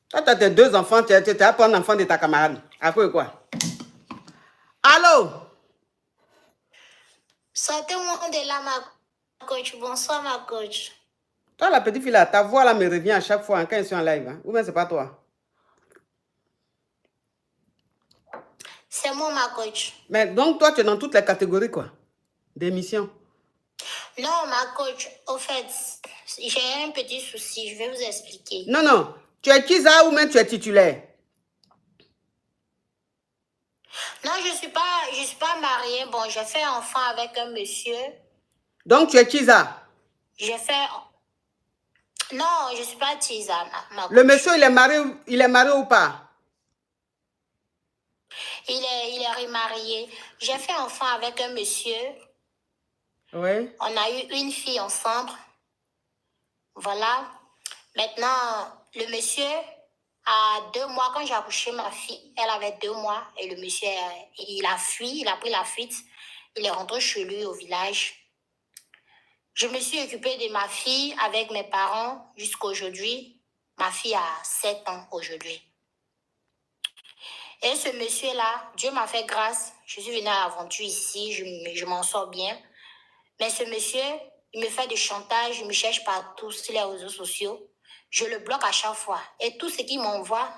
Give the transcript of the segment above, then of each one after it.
Toi, tu as tes 2 enfants, tu as pas un enfant de ta camarade. À quoi? Allô? Sortez-moi de là, ma coach. Bonsoir, ma coach. Toi, la petite fille là, ta voix là me revient à chaque fois quand je suis en live. Hein? Ou bien c'est pas toi? C'est moi, ma coach. Mais donc, toi, tu es dans toutes les catégories, quoi, d'émissions. Non, ma coach, au fait, j'ai un petit souci, je vais vous expliquer. Non, non, tu es Kiza ou même tu es titulaire? Non, je suis pas mariée. Bon, j'ai fait enfant avec un monsieur. Donc, tu es Kiza? J'ai fait... Non, je suis pas Tiza, ma coach. Le monsieur, il est marié ou pas? Il est remarié. J'ai fait enfant avec un monsieur. Oui. On a eu une fille ensemble. Voilà. Maintenant, le monsieur, à 2 mois, quand j'ai accouché ma fille, elle avait 2 mois. Et le monsieur, il a fui, il a pris la fuite. Il est rentré chez lui au village. Je me suis occupée de ma fille avec mes parents jusqu'à aujourd'hui. Ma fille a 7 ans aujourd'hui. Et ce monsieur-là, Dieu m'a fait grâce. Je suis venue à l'aventure ici, je m'en sors bien. Mais ce monsieur, il me fait du chantage, il me cherche partout sur les réseaux sociaux. Je le bloque à chaque fois. Et tout ce qu'il m'envoie,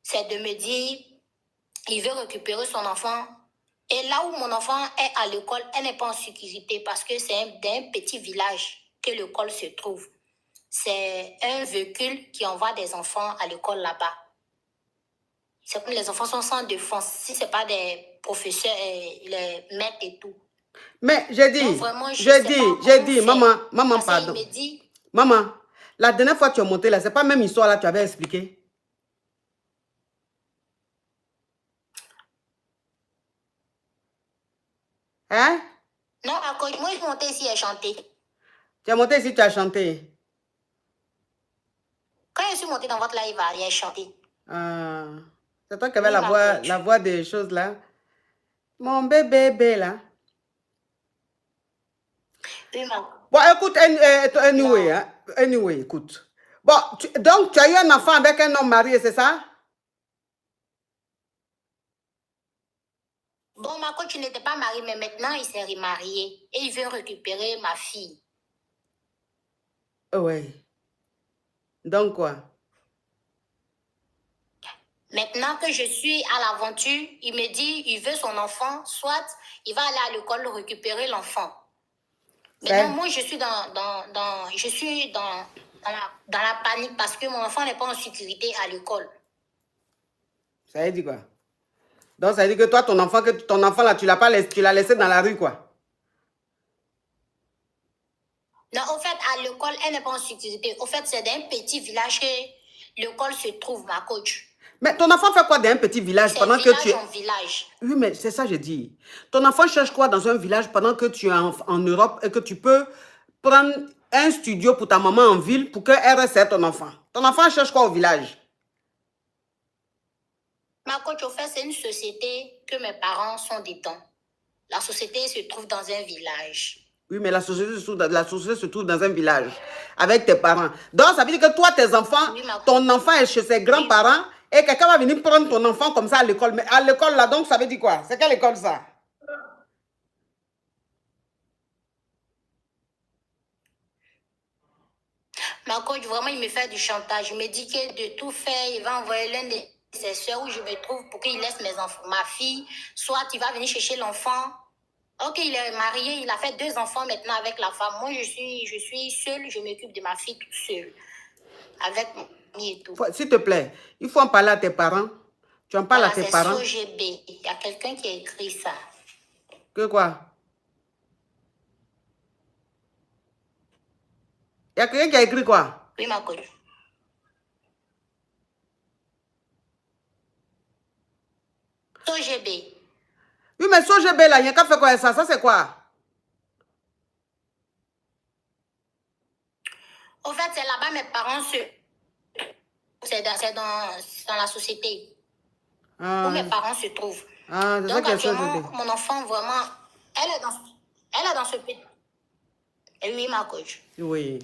c'est de me dire, il veut récupérer son enfant. Et là où mon enfant est à l'école, elle n'est pas en sécurité parce que c'est d'un petit village que l'école se trouve. C'est un véhicule qui envoie des enfants à l'école là-bas. C'est comme les enfants sont sans défense. Si ce n'est pas des professeurs, les maîtres et tout. Mais j'ai dit, maman, pardon. Il me dit, maman, la dernière fois que tu es montée là, c'est pas même histoire là, tu avais expliqué. Hein? Non, à cause moi, je suis montée ici et chanté. Tu es montée ici, tu as chanté. Quand je suis montée dans votre live, il a chanté. Ah, c'est toi qui avais la voix des choses là. Mon bébé là. Oui, ma... Bon, écoute, anyway, écoute. Bon, donc tu as eu un enfant avec un homme marié, c'est ça? Bon, ma coach, tu n'étais pas mariée, mais maintenant, il s'est remarié. Et il veut récupérer ma fille. Oui. Donc quoi? Maintenant que je suis à l'aventure, il me dit il veut son enfant, soit il va aller à l'école récupérer l'enfant. Maintenant, moi, je suis dans la panique parce que mon enfant n'est pas en sécurité à l'école. Ça veut dire quoi? Donc, ça veut dire que toi, ton enfant là, tu l'as laissé dans la rue, quoi? Non, au fait, à l'école, elle n'est pas en sécurité. Au fait, c'est d'un petit village que l'école se trouve, ma coach. Mais ton enfant fait quoi dans un petit village pendant que tu es... village. Oui, mais c'est ça, j'ai dit. Ton enfant cherche quoi dans un village pendant que tu es en Europe et que tu peux prendre un studio pour ta maman en ville pour qu'elle resserre ton enfant? Ton enfant cherche quoi au village? Ma coach, au fait, c'est une société que mes parents sont dedans. La société se trouve dans un village. Oui, mais la société se trouve dans un village avec tes parents. Donc, ça veut dire que toi, tes enfants, oui, ton enfant est chez ses grands-parents et quelqu'un va venir prendre ton enfant comme ça à l'école. Mais à l'école, là, donc, ça veut dire quoi? C'est quelle école, ça? Ma coach, vraiment, il me fait du chantage. Il me dit que de tout faire, il va envoyer l'un de ses soeurs où je me trouve pour qu'il laisse mes enfants, ma fille. Soit il va venir chercher l'enfant. Ok, il est marié, il a fait 2 enfants maintenant avec la femme. Moi, je suis seule, je m'occupe de ma fille toute seule. Avec mon mari et tout. S'il te plaît, il faut en parler à tes parents. Tu en parles à tes parents. C'est SOGB. Il y a quelqu'un qui a écrit ça. Que quoi? Il y a quelqu'un qui a écrit quoi? Oui, ma coach. SOGB. Oui, mais SOGB là, il y a qu'à faire quoi ça? Ça, c'est quoi? Au fait, c'est là-bas mes parents c'est dans la société où mes parents se trouvent. Ah, donc actuellement, mon enfant vraiment, elle est dans ce pays. Et oui, ma coach. Oui.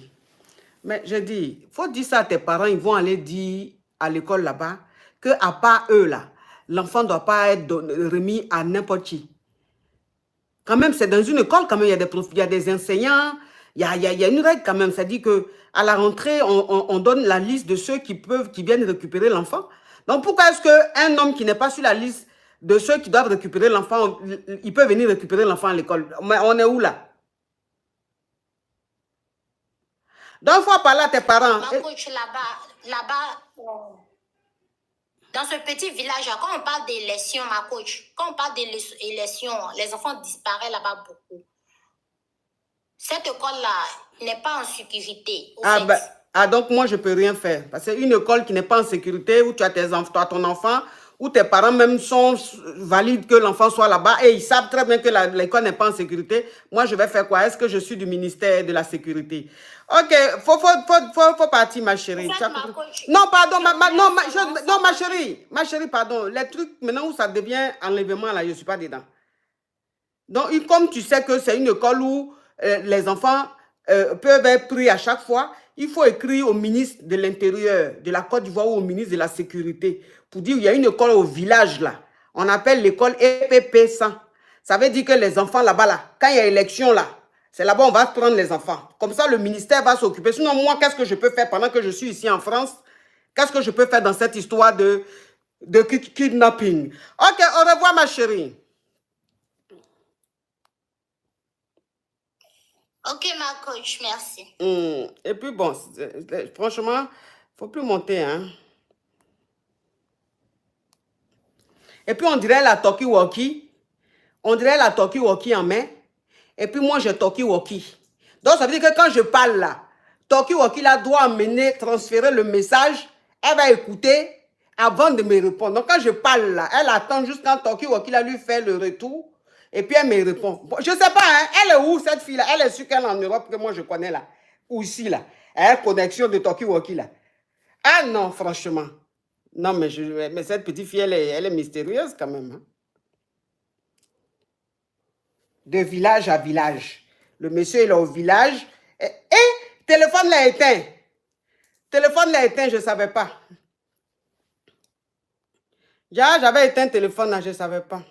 Mais je dis, il faut dire ça à tes parents, ils vont aller dire à l'école là-bas, qu'à part eux là, l'enfant ne doit pas être remis à n'importe qui. Quand même, c'est dans une école, quand même, il y a des profs, il y a des enseignants, il y a une règle quand même. Ça dit qu'à la rentrée, on donne la liste de ceux qui viennent récupérer l'enfant. Donc, pourquoi est-ce qu'un homme qui n'est pas sur la liste de ceux qui doivent récupérer l'enfant, il peut venir récupérer l'enfant à l'école? Mais on est où là? Donc, il faut parler à tes parents. Ma coach, dans ce petit village, quand on parle d'élection, ma coach, quand on parle d'élection, les enfants disparaissent là-bas beaucoup. Cette école-là n'est pas en sécurité. Donc moi, je ne peux rien faire. Parce que c'est une école qui n'est pas en sécurité, où tu as ton enfant, où tes parents même valident que l'enfant soit là-bas et ils savent très bien que l'école n'est pas en sécurité. Moi, je vais faire quoi? Est-ce que je suis du ministère de la Sécurité? Ok, faut partir, ma chérie. Non, pardon, non, ma chérie, pardon. Les trucs, maintenant où ça devient enlèvement, là, je ne suis pas dedans. Donc, comme tu sais que c'est une école où les enfants peuvent être pris à chaque fois, il faut écrire au ministre de l'Intérieur de la Côte d'Ivoire ou au ministre de la Sécurité pour dire qu'il y a une école au village là. On appelle l'école EPP 100. Ça veut dire que les enfants là-bas, là, quand il y a élection là, c'est là-bas on va prendre les enfants. Comme ça, le ministère va s'occuper. Sinon, moi, qu'est-ce que je peux faire pendant que je suis ici en France? Qu'est-ce que je peux faire dans cette histoire de kidnapping? Ok, au revoir ma chérie. Ok, ma coach, merci. Et puis bon, franchement, il ne faut plus monter, hein. Et puis on dirait la talkie-walkie. On dirait la talkie-walkie en main. Et puis moi, j'ai talkie-walkie. Donc ça veut dire que quand je parle là, talkie-walkie là doit transférer le message. Elle va écouter avant de me répondre. Donc quand je parle là, elle attend juste quand talkie-walkie là lui fait le retour. Et puis elle me répond. Bon, je ne sais pas, hein, elle est où cette fille-là? Elle est sûre qu'elle est en Europe, que moi je connais là. Ou ici là. Elle a une connexion de talkie-walkie là. Ah non, franchement. Non, mais cette petite fille, elle est mystérieuse quand même. Hein. De village à village. Le monsieur il est au village. Et téléphone l'a éteint. Téléphone l'a éteint, je ne savais pas. J'avais éteint le téléphone là, je ne savais pas.